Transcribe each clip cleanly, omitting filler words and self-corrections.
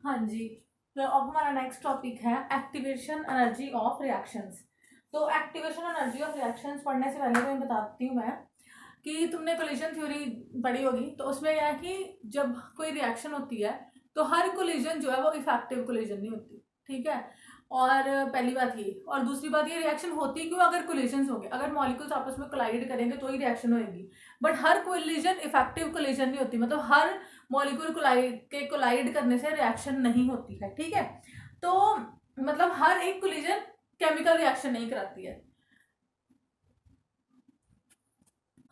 हाँ जी। तो अब हमारा नेक्स्ट टॉपिक है एक्टिवेशन एनर्जी ऑफ रिएक्शंस। तो एक्टिवेशन एनर्जी ऑफ रिएक्शंस पढ़ने से पहले मैं बताती हूँ मैं कि तुमने कोलिजन थ्योरी पढ़ी होगी। तो उसमें यह है कि जब कोई रिएक्शन होती है तो हर कोलिजन जो है वो इफेक्टिव कोलिजन नहीं होती, ठीक है। और पहली बात ये, और दूसरी बात ये, रिएक्शन होती क्यों अगर कोलिजन्स होंगे, अगर मॉलिक्यूल्स आपस में कोलाइड करेंगे तो ही रिएक्शन होगी। But her collision effective collision नहीं होती, मतलब हर मॉलिक्यूल कोलाइड करने से रिएक्शन नहीं होती है, ठीक है। तो मतलब हर एक कोलिजन केमिकल रिएक्शन नहीं कराती है।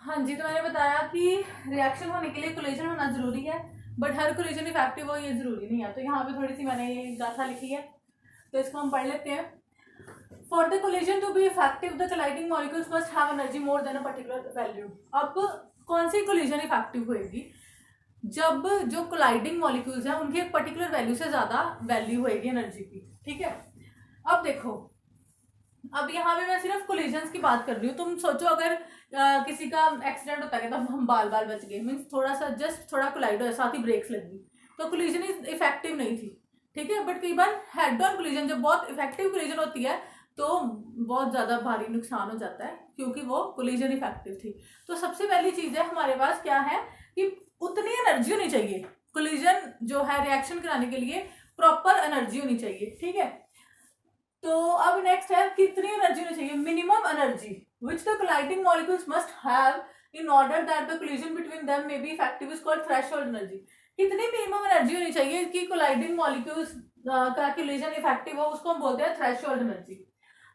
हाँ जी, तो मैंने बताया कि रिएक्शन होने के लिए कोलिजन होना जरूरी है, बट हर कोलिजन इफेक्टिव हो ये जरूरी नहीं है। तो यहाँ पे थोड़ी सी मैंने ये गाथा लिखी है, तो इसको हम पढ़ लेते हैं। For the collision to be effective the colliding molecules must have energy more than a particular value. अब कौन सी कोलिजन इफेक्टिव होएगी? जब जो कोलाइडिंग मॉलिक्यूल्स हैं उनकी एक पर्टिकुलर वैल्यू से ज्यादा वैल्यू होएगी एनर्जी की, ठीक है। अब देखो, अब यहाँ पे मैं सिर्फ कोलिजन्स की बात कर रही हूँ। तुम सोचो अगर किसी का एक्सीडेंट होता है तो हम बाल बाल बच गए, मीन्स थोड़ा सा जस्ट थोड़ा कोलाइड हो, साथ ही ब्रेक्स लग गई, तो कोलिजन इफेक्टिव नहीं थी, ठीक है। बट कई बार हेड ऑन कोलिजन जब बहुत इफेक्टिव कोलिजन होती है तो बहुत ज्यादा भारी नुकसान हो जाता है, क्योंकि वो कोलिजन इफेक्टिव थी। तो सबसे पहली चीज है हमारे पास क्या है कि उतनी एनर्जी होनी चाहिए। कोलिजन जो है रिएक्शन कराने के लिए प्रॉपर एनर्जी होनी चाहिए, ठीक है। तो अब नेक्स्ट है कितनी एनर्जी होनी चाहिए? Minimum energy which the colliding molecules must have in order that the collision between them may be effective is called threshold energy. कितनी मिनिमम एनर्जी होनी चाहिए कि कोलाइडिंग मॉलिक्यूल्स का कोलिजन इफेक्टिव हो, उसको हम बोलते हैं थ्रेशोल्ड एनर्जी।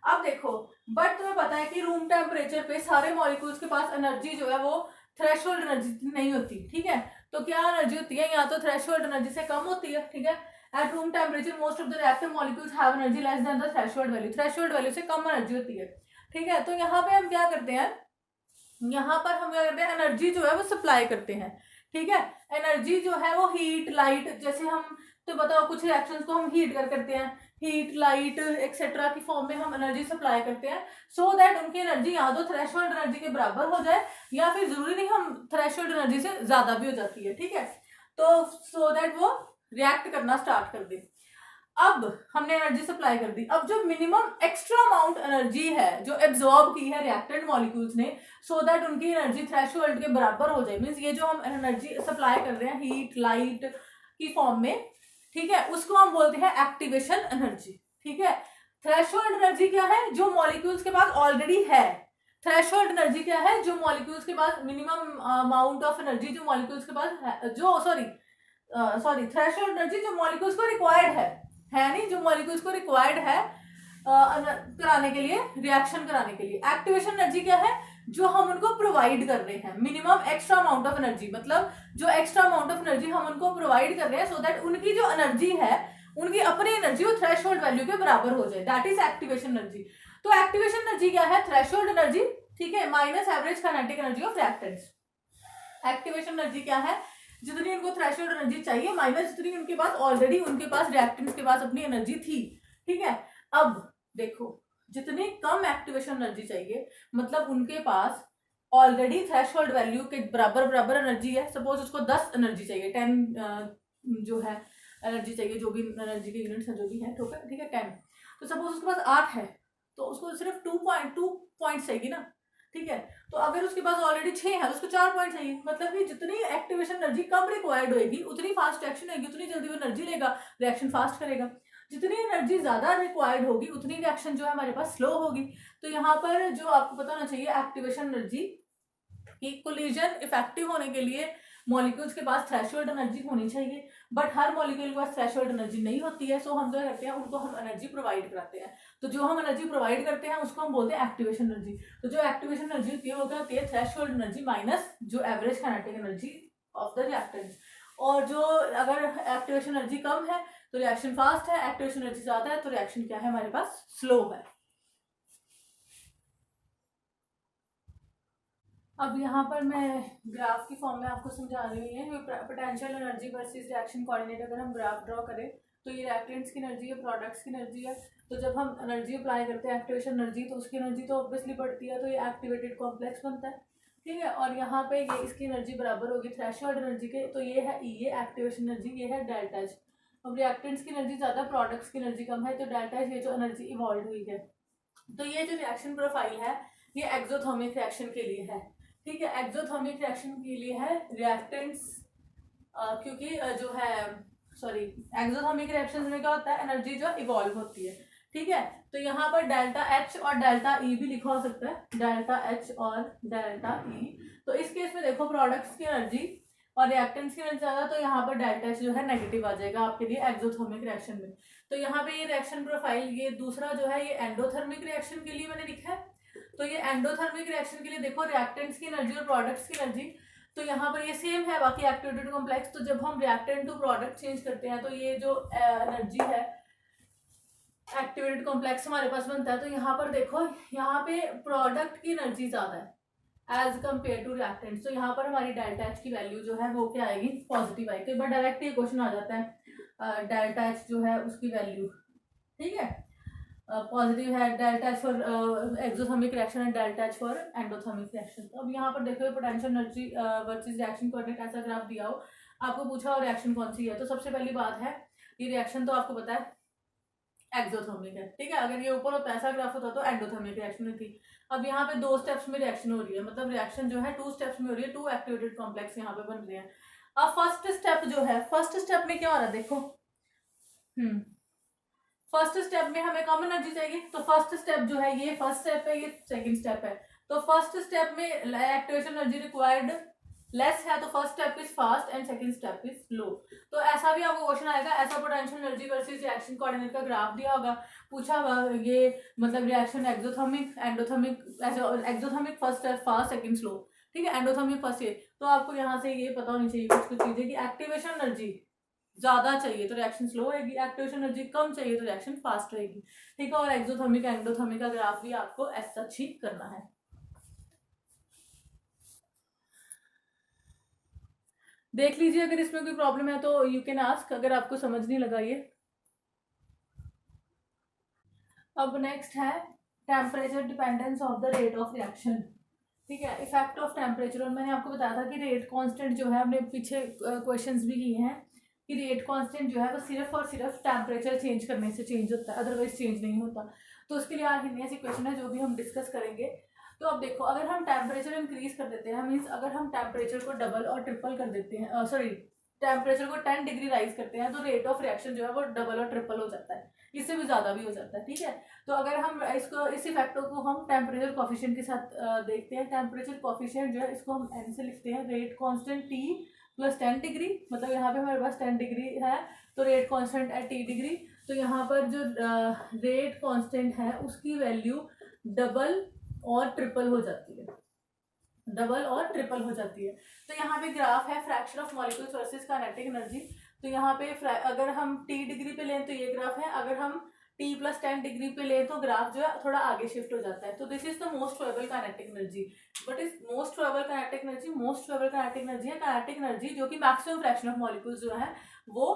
अब देखो, बट तुम्हें पता है कि रूम टेम्परेचर पे सारे मॉलिक्यूल्स के पास एनर्जी जो है वो थ्रेशोल्ड एनर्जी नहीं होती, ठीक है। तो क्या एनर्जी होती है? या तो थ्रेशोल्ड एनर्जी से कम होती है, ठीक है। At room temperature most of the reactive molecules have energy less than the threshold value. Threshold value से कम एनर्जी होती है, ठीक है। तो यहाँ पे हम क्या करते हैं, यहाँ पर हम क्या करते हैं, एनर्जी जो है वो सप्लाई करते हैं, ठीक है। एनर्जी जो है वो हीट लाइट, जैसे हम तो बताओ कुछ रिएक्शंस को हम हीट करते हैं, हीट लाइट एक्सेट्रा की फॉर्म में हम एनर्जी सप्लाई करते हैं, सो दैट उनकी एनर्जी या तो थ्रेशोल्ड एनर्जी के बराबर हो जाए, या फिर जरूरी नहीं हम थ्रेशोल्ड एनर्जी से ज्यादा भी हो जाती है, ठीक है। तो सो दैट वो रिएक्ट करना स्टार्ट कर दे। अब हमने एनर्जी सप्लाई कर दी। अब जो मिनिमम एक्स्ट्रा अमाउंट एनर्जी है जो एब्जॉर्ब की है रिएक्टेंट मॉलिक्यूल्स ने, सो दैट उनकी एनर्जी थ्रेशोल्ड के बराबर हो जाए, मींस ये जो हम एनर्जी सप्लाई कर रहे हैं हीट लाइट की फॉर्म में, ठीक है, उसको हम बोलते हैं एक्टिवेशन एनर्जी, ठीक है। थ्रेशोल्ड एनर्जी क्या है? जो मॉलिक्यूल्स के पास ऑलरेडी है। थ्रेशोल्ड एनर्जी क्या है? जो मॉलिक्यूल्स के पास मिनिमम अमाउंट ऑफ एनर्जी जो मॉलिक्यूल्स के पास है, जो सॉरी थ्रेशोल्ड एनर्जी जो मॉलिक्यूल्स को रिक्वायर्ड है नहीं, जो मॉलिक्यूल्स को रिक्वायर्ड है कराने के लिए, रिएक्शन कराने के लिए। एक्टिवेशन एनर्जी क्या है? जो हम उनको प्रोवाइड कर रहे हैं, minimum extra amount of energy, मतलब जो एक्स्ट्रा अमाउंट ऑफ एनर्जी हम उनको प्रोवाइड कर रहे हैं सो दैट उनकी जो एनर्जी है, उनकी अपनी एनर्जी वो थ्रेशोल्ड वैल्यू के बराबर हो जाए, दैट इज एक्टिवेशन एनर्जी। तो एक्टिवेशन एनर्जी क्या है? थ्रेशोल्ड एनर्जी, ठीक है, minus average kinetic energy of reactants. Activation energy क्या है? जितनी उनको थ्रेशोल्ड एनर्जी चाहिए माइनस जितनी उनके पास ऑलरेडी उनके पास रिएक्टेंट्स के पास अपनी एनर्जी थी, ठीक है। अब देखो, जितनी कम एक्टिवेशन एनर्जी चाहिए, मतलब उनके पास ऑलरेडी थ्रेशोल्ड वैल्यू के बराबर बराबर एनर्जी है। सपोज उसको 10 एनर्जी चाहिए, 10 जो है एनर्जी चाहिए, जो भी एनर्जी के यूनिट्स है जो भी है, ठीक है 10। तो सपोज उसके पास 8 है, तो उसको सिर्फ 2 पॉइंट चाहिए ना, ठीक है। तो अगर उसके पास ऑलरेडी 6 है तो उसको 4 पॉइंट चाहिए, मतलब कि जितनी एक्टिवेशन एनर्जी कम रिक्वायर्ड होगी उतनी फास्ट रिएक्शन होगी, उतनी जल्दी वो एनर्जी लेगा, रिएक्शन फास्ट करेगा। जितनी एनर्जी ज्यादा रिक्वायर्ड होगी उतनी रिएक्शन जो है हमारे पास स्लो होगी। तो यहाँ पर जो आपको पता होना चाहिए एक्टिवेशन एनर्जी कि कोलिजन इफेक्टिव होने के लिए मॉलिक्यूल्स के पास थ्रेशोल्ड एनर्जी होनी चाहिए, बट हर मॉलिक्यूल के पास थ्रेशोल्ड एनर्जी नहीं होती है। सो हम जो करते हैं उनको हम एनर्जी प्रोवाइड कराते हैं। तो जो हम एनर्जी प्रोवाइड करते हैं उसको हम बोलते हैं एक्टिवेशन एनर्जी। तो जो एक्टिवेशन एनर्जी होती है वो क्या होती है? थ्रेशोल्ड एनर्जी माइनस जो average kinetic energy of the reactants. और जो अगर एक्टिवेशन एनर्जी कम है तो रिएक्शन फास्ट है, एक्टिवेशन एनर्जी ज्यादा है तो रिएक्शन क्या है हमारे पास? स्लो है। अब यहाँ पर मैं ग्राफ की फॉर्म में आपको समझा रही हूँ। Potential energy versus reaction coordinate अगर हम ग्राफ ड्रॉ करें तो ये रिएक्टेंट्स की एनर्जी है, प्रोडक्ट्स की एनर्जी है। तो जब हम एनर्जी अप्लाई करते हैं एक्टिवेशन एनर्जी, तो उसकी एनर्जी तो ऑब्वियसली बढ़ती है, तो ये एक्टिवेटेड कॉम्प्लेक्स बनता है, ठीक है। और यहाँ पे ये इसकी एनर्जी बराबर होगी थ्रेशोल्ड एनर्जी के, तो ये है E, ये एक्टिवेशन एनर्जी, ये है डेल्टा H। अब रिएक्टेंट्स की एनर्जी ज़्यादा, प्रोडक्ट्स की एनर्जी कम है, तो डेल्टा ये जो एनर्जी इवॉल्व हुई है। तो ये जो रिएक्शन प्रोफाइल है ये एक्सोथर्मिक रिएक्शन के लिए है, ठीक है। एक्सोथर्मिक रिएक्शन के लिए है रिएक्टेंट्स, क्योंकि जो है सॉरी एक्सोथर्मिक रिएक्शन में क्या होता है, एनर्जी जो इवॉल्व होती है, ठीक है। तो यहाँ पर डेल्टा एच और डेल्टा ई भी लिखा हो सकता है, डेल्टा एच और डेल्टा ई। तो इस केस में देखो प्रोडक्ट्स की एनर्जी और रिएक्टेंट्स की एनर्जी ज़्यादा, तो यहाँ पर डेल्टा एच जो है नेगेटिव आ जाएगा आपके लिए एक्सोथर्मिक रिएक्शन में। तो यहाँ पे ये रिएक्शन प्रोफाइल, ये दूसरा जो है ये एंडोथर्मिक रिएक्शन के लिए मैंने लिखा है। तो ये एंडोथर्मिक रिएक्शन के लिए देखो रिएक्टेंट्स की एनर्जी और प्रोडक्ट्स की एनर्जी, तो यहाँ पर ये सेम है बाकी एक्टिवेटेड कॉम्प्लेक्स। तो जब हम रिएक्टेंट टू प्रोडक्ट चेंज करते हैं तो ये जो एनर्जी है एक्टिवेटेड कॉम्प्लेक्स हमारे पास बनता है। तो यहाँ पर देखो यहाँ पे प्रोडक्ट की एनर्जी ज़्यादा है एज कम्पेयर टू रिएक्टेंट्स, तो यहाँ पर हमारी डेल्टा एच की वैल्यू जो है वो क्या आएगी, पॉजिटिव आएगी। कई बार डायरेक्ट ये क्वेश्चन आ जाता है डेल्टा एच जो है उसकी वैल्यू, ठीक है, पॉजिटिव है delta H for exothermic reaction and delta H for endothermic reaction. तो अब यहाँ पर देखो potential energy versus reaction coordinate ऐसा ग्राफ दिया हो, आपको पूछा हो रिएक्शन कौन सी है, तो सबसे पहली बात है ये रिएक्शन तो आपको पता है एक्सोथर्मिक है, ठीक है। अगर ये ऊपर होता ऐसा ग्राफ होता तो एंडोथर्मिक रिएक्शन होती। अब यहाँ पे 2 स्टेप्स में रिएक्शन हो रही है, मतलब रिएक्शन जो है 2 स्टेप्स में हो रही है, 2 एक्टिवेटेड कॉम्प्लेक्स यहाँ पे बन रहे हैं। अब फर्स्ट स्टेप जो है, फर्स्ट स्टेप में क्या हो रहा है देखो, फर्स्ट स्टेप में हमें कम एनर्जी चाहिए, तो फर्स्ट स्टेप जो है ये फर्स्ट स्टेप है, ये सेकंड स्टेप है। तो फर्स्ट स्टेप में एक्टिवेशन एनर्जी रिक्वायर्ड लेस है, तो first step is fast and second step is low. तो ऐसा भी आपको क्वेश्चन आएगा, ऐसा potential energy versus reaction coordinate का ग्राफ दिया होगा, पूछा होगा ये मतलब reaction exothermic endothermic, exothermic first step fast second slow, ठीक है, एंडोथर्मिक फर्स्ट ये। तो आपको यहाँ से ये पता होनी चाहिए कुछ चीजें कि एक्टिवेशन एनर्जी ज्यादा चाहिए तो रिएक्शन स्लो होगी, एक्टिवेशन एनर्जी कम चाहिए तो रिएक्शन फास्ट रहेगी, ठीक है। और एक्सोथर्मिक एंडोथर्मिक का ग्राफ भी आपको ऐसा ही करना है। देख लीजिए अगर इसमें कोई प्रॉब्लम है तो यू कैन आस्क, अगर आपको समझ नहीं लगा ये। अब नेक्स्ट है temperature dependence of the rate of reaction, ठीक है, इफेक्ट ऑफ टेम्परेचर। और मैंने आपको बताया था कि रेट कांस्टेंट जो है, हमने पीछे क्वेश्चंस भी किए हैं कि रेट कांस्टेंट जो है वो सिर्फ और सिर्फ टेम्परेचर चेंज करने से चेंज होता है, अदरवाइज चेंज नहीं होता। तो उसके लिए ऐसी क्वेश्चन है जो भी हम डिस्कस करेंगे। तो अब देखो अगर हम टेम्परेचर इंक्रीज कर देते हैं, मीन्स अगर हम टेम्परेचर को डबल और ट्रिपल कर देते हैं, सॉरी टेम्परेचर को 10 डिग्री राइज करते हैं, तो रेट ऑफ रिएक्शन जो है वो डबल और ट्रिपल हो जाता है, इससे भी ज़्यादा भी हो जाता है, ठीक है। तो अगर हम इसको इस इफेक्ट को हम टेम्परेचर कॉफिशिएंट के साथ देखते हैं, टेम्परेचर कॉफिशिएंट जो है इसको हम एन से लिखते हैं, rate constant T plus 10 degree, मतलब यहाँ पे हमारे पास 10 डिग्री है तो रेट कांस्टेंट है टी डिग्री। तो यहाँ पर जो रेट कांस्टेंट है उसकी वैल्यू डबल और ट्रिपल हो जाती है, डबल और ट्रिपल हो जाती है। तो यहाँ पे ग्राफ है fraction of molecules versus kinetic energy. तो यहाँ पे अगर हम टी डिग्री पे लें तो ये ग्राफ है, अगर हम टी प्लस 10 डिग्री पे लें तो ग्राफ जो है थोड़ा आगे शिफ्ट हो जाता है। तो this is the most probable kinetic energy. But is most probable kinetic energy, most probable kinetic energy है काइनेटिक एनर्जी जो कि मैक्सिमम फ्रैक्शन ऑफ मॉलिक्यूल्स जो है वो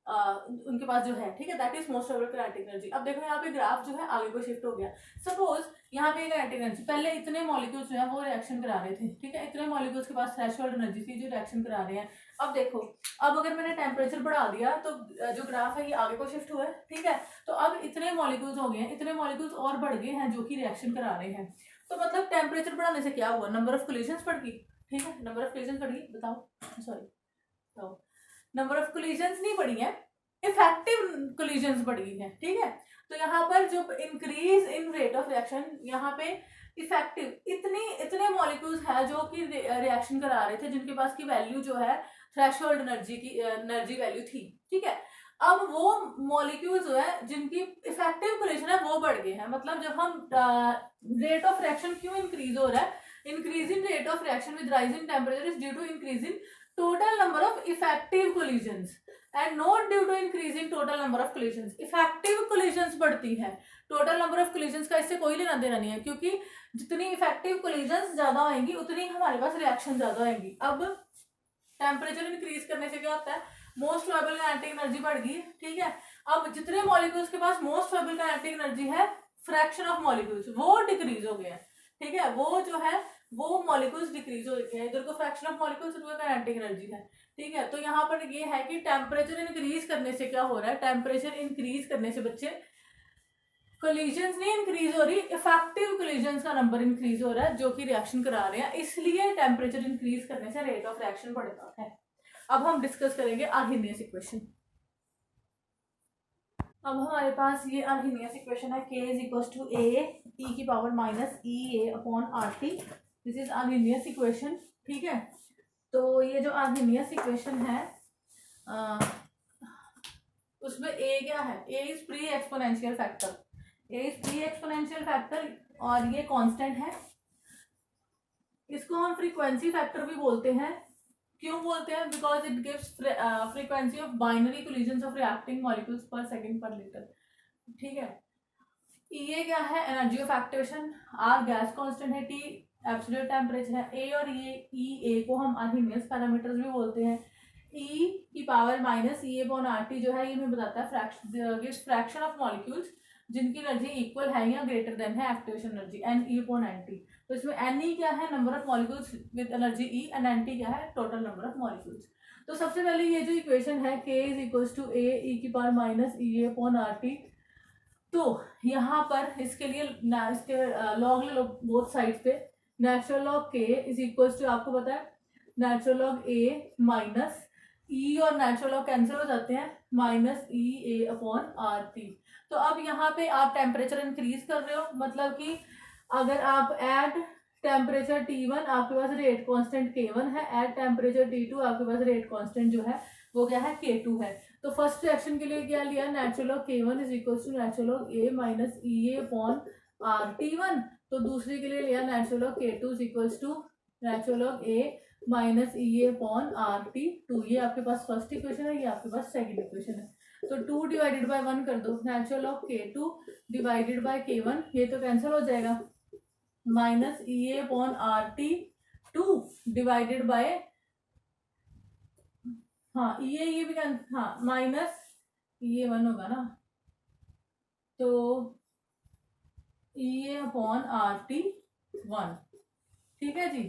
उनके पास जो है, ठीक है, that is most probable kinetic energy. अब देखो यहाँ पे ग्राफ जो है आगे को शिफ्ट हो गया। सपोज यहाँ पे काइनेटिक एनर्जी, पहले इतने मॉलिक्यूल्स जो है वो रिएक्शन करा रहे थे, ठीक है, इतने मॉलिक्यूल्स के पास थ्रेशोल्ड एनर्जी थी जो रिएक्शन करा रहे हैं। अब देखो अब अगर मैंने टेम्परेचर बढ़ा दिया तो जो ग्राफ है ये आगे को शिफ्ट हुआ है, ठीक है। तो अब इतने मॉलिक्यूल्स हो गए हैं, इतने मॉलिक्यूल्स और बढ़ गए हैं जो कि रिएक्शन करा रहे हैं। तो मतलब टेम्परेचर बढ़ाने से क्या हुआ, नंबर ऑफ कोलिजन्स बढ़ गई, ठीक है, नंबर ऑफ कोलिजन्स बढ़ गई, बताओ, सॉरी बताओ, नंबर ऑफ कोलिजन्स नहीं बढ़ी है, इफेक्टिव कोलिजन्स बढ़ गई है, ठीक है। तो यहाँ पर जो increase in rate of reaction, यहाँ पे इफेक्टिव इतने मॉलिक्यूल्स है जो कि रिएक्शन करा रहे थे जिनके पास की वैल्यू जो है थ्रेशोल्ड एनर्जी की एनर्जी वैल्यू थी, ठीक है। अब वो मॉलिक्यूल्स जो है जिनकी इफेक्टिव कोलिजन है वो बढ़ गए हैं। मतलब जब हम रेट ऑफ रिएक्शन क्यों इंक्रीज हो रहा है, increase in rate of reaction with rise in temperature is due to increase in total number of effective collisions and not due to increase in total number of collisions. Effective collisions बढ़ती है, total number of collisions का इससे कोई लेना देना नहीं है, क्योंकि जितनी इफेक्टिव कोलिजन्स ज्यादा होंगी उतनी हमारे पास रिएक्शन ज्यादा होंगी। अब टेम्परेचर इंक्रीज करने से क्या होता है, मोस्ट प्रोबेबल काइनेटिक एनर्जी बढ़ गई, ठीक है। अब जितने मॉलिक्यूल्स के पास मोस्ट प्रोबेबल काइनेटिक एनर्जी है, फ्रैक्शन ऑफ मॉलिक्यूल्स वो डिक्रीज हो गया, ठीक है, वो जो है वो मॉलिक्यूल्स डिक्रीज हो गए हैं, इधर को फ्रैक्शन ऑफ मॉलिक्यूल्स, इधर को काइनेटिक एनर्जी है, ठीक है। तो यहाँ पर ये है कि टेम्परेचर इंक्रीज करने से क्या हो रहा है, टेम्परेचर इंक्रीज करने से बच्चे कोलिजन्स नहीं इंक्रीज हो रही, इफेक्टिव कोलिजन्स का नंबर इंक्रीज हो रहा है जो कि रिएक्शन करा रहे हैं, इसलिए टेम्परेचर इंक्रीज करने से रेट ऑफ रिएक्शन बढ़ता है। अब हम डिस्कस करेंगे आर्हेनियस इक्वेशन। अब हमारे पास ये आर्हेनियस इक्वेशन है, k is equal to a e की power minus E A upon R T. This is Arrhenius equation. ठीक है, तो ये जो आर्हेनियस इक्वेशन है उसमें a क्या है, a is pre exponential factor, a is pre exponential factor और ये कांस्टेंट है। इसको हम फ्रीक्वेंसी फैक्टर भी बोलते हैं। क्यों बोलते हैं? Because it gives frequency of binary collisions of reacting molecules per second per litre. ठीक है, ये क्या है, energy of activation, R gas constant है, टी एब्सोल्यूट टेम्परेचर है। ए और ये ए को हम आर्हेनियस पैरामीटर्स भी बोलते हैं। ई की power minus E upon R T जो है ये हमें बताता है फ्रैक्शन ऑफ मॉलिक्यूल्स जिनकी एनर्जी इक्वल है या ग्रेटर देन है activation energy, N E upon N T. तो इसमें एन ई क्या है, number of molecules with energy E, and N T क्या है, टोटल नंबर ऑफ मॉलिक्यूल्स। तो सबसे पहले ये जो इक्वेशन है k is equal to A E की power minus E upon R T, तो यहाँ पर इसके लिए इसके लॉग ले लो बोथ साइड पे। Natural log k is equal to, आपको पता है natural log a minus E और नेचुरल लॉग कैंसिल हो जाते हैं, minus E A upon R T. तो अब यहाँ पे आप टेम्परेचर इंक्रीज कर रहे हो, मतलब कि अगर आप एट टेम्परेचर T1 आपके पास रेट कांस्टेंट K1 है, एट टेम्परेचर T2 आपके पास रेट कांस्टेंट जो है वो क्या है, K2 है। तो फर्स्ट रिएक्शन के लिए क्या लिया, natural log K1 is equal to natural log A minus E A upon R T1। तो दूसरी के लिए लिया natural log K2 is equal to natural log A minus E A upon R T2। ये आपके पास फर्स्ट इक्वेशन है, ये आपके पास सेकंड इक्वेशन है। तो 2 डिवाइडेड बाय 1 कर दो, natural of K2 divided by K1, ये तो कैंसिल हो जाएगा, minus E A upon R T 2 divided by, हाँ ये भी हाँ माइनस ये 1 होगा ना, तो E A upon R T 1। ठीक है जी,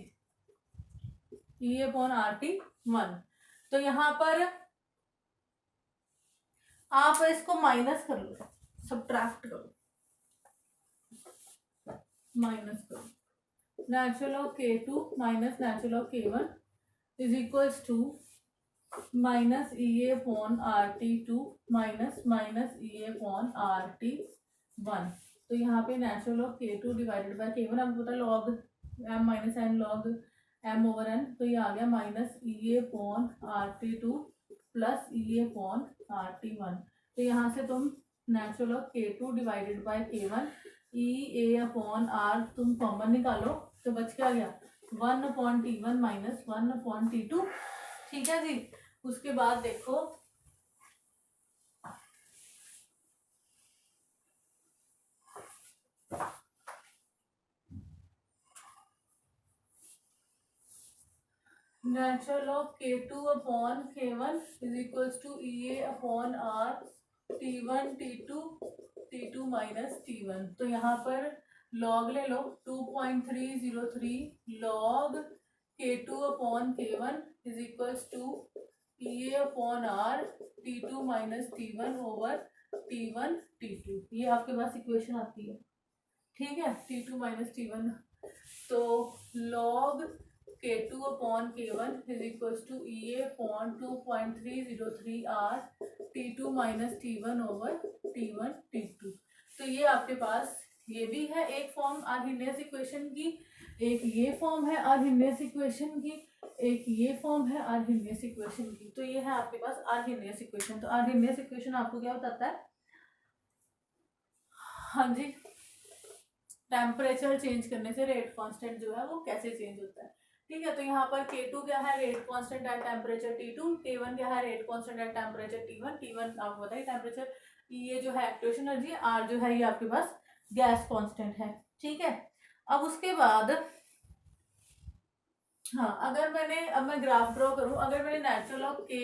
E A upon R T 1। तो यहाँ पर आप इसको माइनस कर लो, सब्ट्रैक्ट करो, माइनस करो, natural of K2 minus natural of K1 is equals to minus E A upon R T 2 minus minus E A upon R T 1। तो यहाँ पे natural of K2 divided by K1 आपको पता है log m minus N log m over n, तो ये आ गया minus E A upon R T 2 plus E A upon R T 1। तो यहाँ से तुम natural of K2 divided by K1 E A upon R तुम कॉमन निकालो, तो बच क्या गया 1 upon T1 minus 1 upon T2। ठीक है जी, उसके बाद देखो natural of K2 upon K1 is equals to E A upon R T1 T2 minus T1। तो यहाँ पर लॉग ले लो 2.303 log K2 upon K1 is equals to E A upon R T2 minus T1 over T1 T2। ये आपके पास equation आती है। ठीक है, T2 माइनस T1, तो log K2 upon K1 is equals to E A upon 2.303 R T2 minus T1 over T1 T2। तो ये आपके पास ये भी है एक फॉर्म आर्हेनियस इक्वेशन की, एक ये फॉर्म है आर्हेनियस इक्वेशन की, एक ये फॉर्म है आर्हेनियस इक्वेशन की। तो ये है आपके पास आर्हेनियस इक्वेशन। तो आर्हेनियस इक्वेशन आपको क्या बताता है, हाँ जी, टेम्परेचर चेंज करने से रेट कांस्टेंट जो है वो कैसे चेंज होता है। ठीक है, तो यहाँ पर K2 क्या है, rate constant at temperature T2, K1 क्या है, rate constant at temperature T1, T1 आपको बताइए टेम्परेचर, ये जो है एक्टिवेशन एनर्जी, R जो है ये आपके पास गैस कांस्टेंट है। ठीक है, अब उसके बाद हाँ अगर मैंने अब मैं ग्राफ ड्रॉ करूं, अगर मैंने natural of K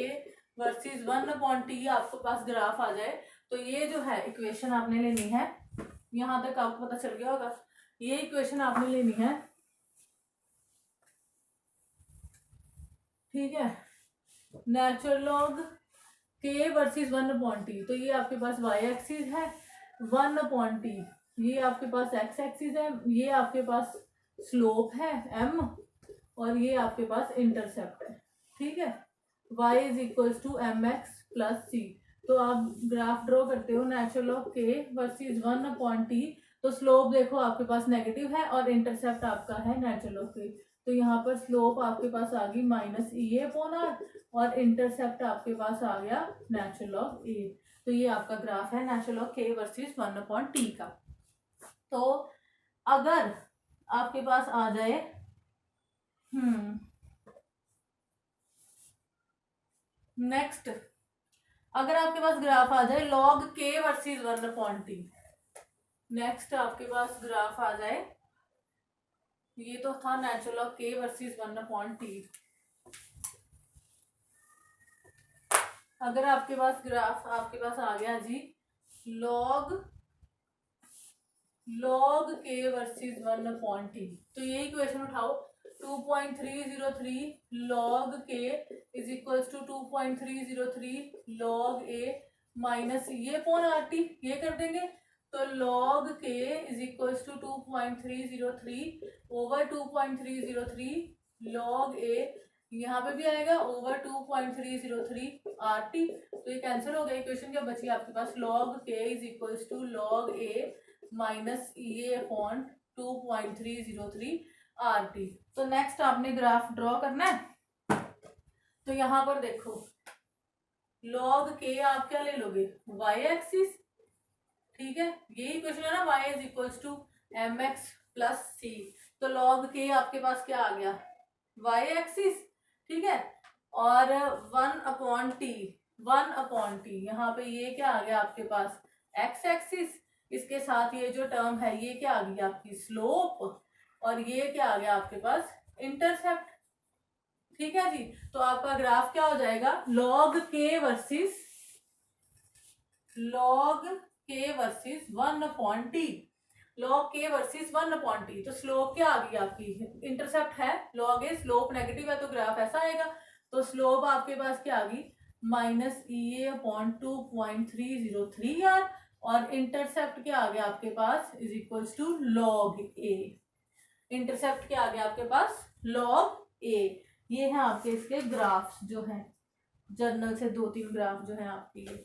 versus 1 upon T आपके पास ग्राफ आ जाए, तो ये जो है इक्वेशन आपने लेनी है, यहाँ तक आपको पता चल गया होगा, ये इक्वेशन आपने लेनी है। ठीक है, नेचुरल लॉग के वर्सेस 1/t। तो ये आपके पास y एक्सिस है, 1/t ये आपके पास x एक्सिस है, ये आपके पास स्लोप है m, और ये आपके पास इंटरसेप्ट है। ठीक है, y is equals to M X plus C. तो आप ग्राफ ड्रॉ करते हो नेचुरल लॉग के वर्सेस 1/t। तो स्लोप देखो आपके पास नेगेटिव है और इंटरसेप्ट आपका है नेचुरल लॉग के। तो यहाँ पर स्लोप आपके पास आ गई -EA/r और इंटरसेप्ट आपके पास आ गया नेचुरल लॉग ए। तो ये आपका ग्राफ है नेचुरल लॉग के वर्सेस 1/t का। तो अगर आपके पास आ जाए नेक्स्ट, अगर आपके पास ग्राफ आ जाए लॉग के वर्सेस 1/t। नेक्स्ट आपके पास ग्राफ आ जाए, ये तो था नेचुरल लॉग के वर्सेस 1/t। अगर आपके पास ग्राफ आपके पास आ गया जी लॉग के वर्सेस 1/t, तो ये इक्वेशन उठाओ 2.303 log k is equals to 2.303 log a minus ये पॉन RT, ये कर देंगे। तो log k is equals to 2.303 over 2.303 log a, यहाँ पे भी आएगा ओवर 2.303 RT। तो ये कैंसिल हो गया, इक्वेशन क्या बची आपके पास log k is equals to log a minus EA upon 2.303 RT। तो नेक्स्ट आपने ग्राफ ड्रॉ करना है। तो यहाँ पर देखो log k आप क्या ले लोगे, y एक्सिस। ठीक है, ये इक्वेशन है ना, y is equals to mx plus C. तो log k आपके पास क्या आ गया, y एक्सिस। ठीक है, और 1/t यहाँ पे ये क्या आ गया आपके पास x एक्सिस। इसके साथ ये जो टर्म है ये क्या आ गई आपकी स्लोप, और ये क्या आ गया आपके पास इंटरसेप्ट। ठीक है जी, तो आपका ग्राफ क्या हो जाएगा log k versus 1/t। log k versus 1/t, तो स्लोप क्या आ गई आपकी, इंटरसेप्ट है, log a स्लोप नेगेटिव है तो ग्राफ ऐसा आएगा। तो स्लोप आपके पास क्या आ गई -EA/2.303 और इंटरसेप्ट क्या आ गया आपके पास is equals to log a। Intercept क्या आ गया आपके पास log a। ये है आपके इसके ग्राफ्स जो हैं, जर्नल से 2-3 ग्राफ जो है आपके ये।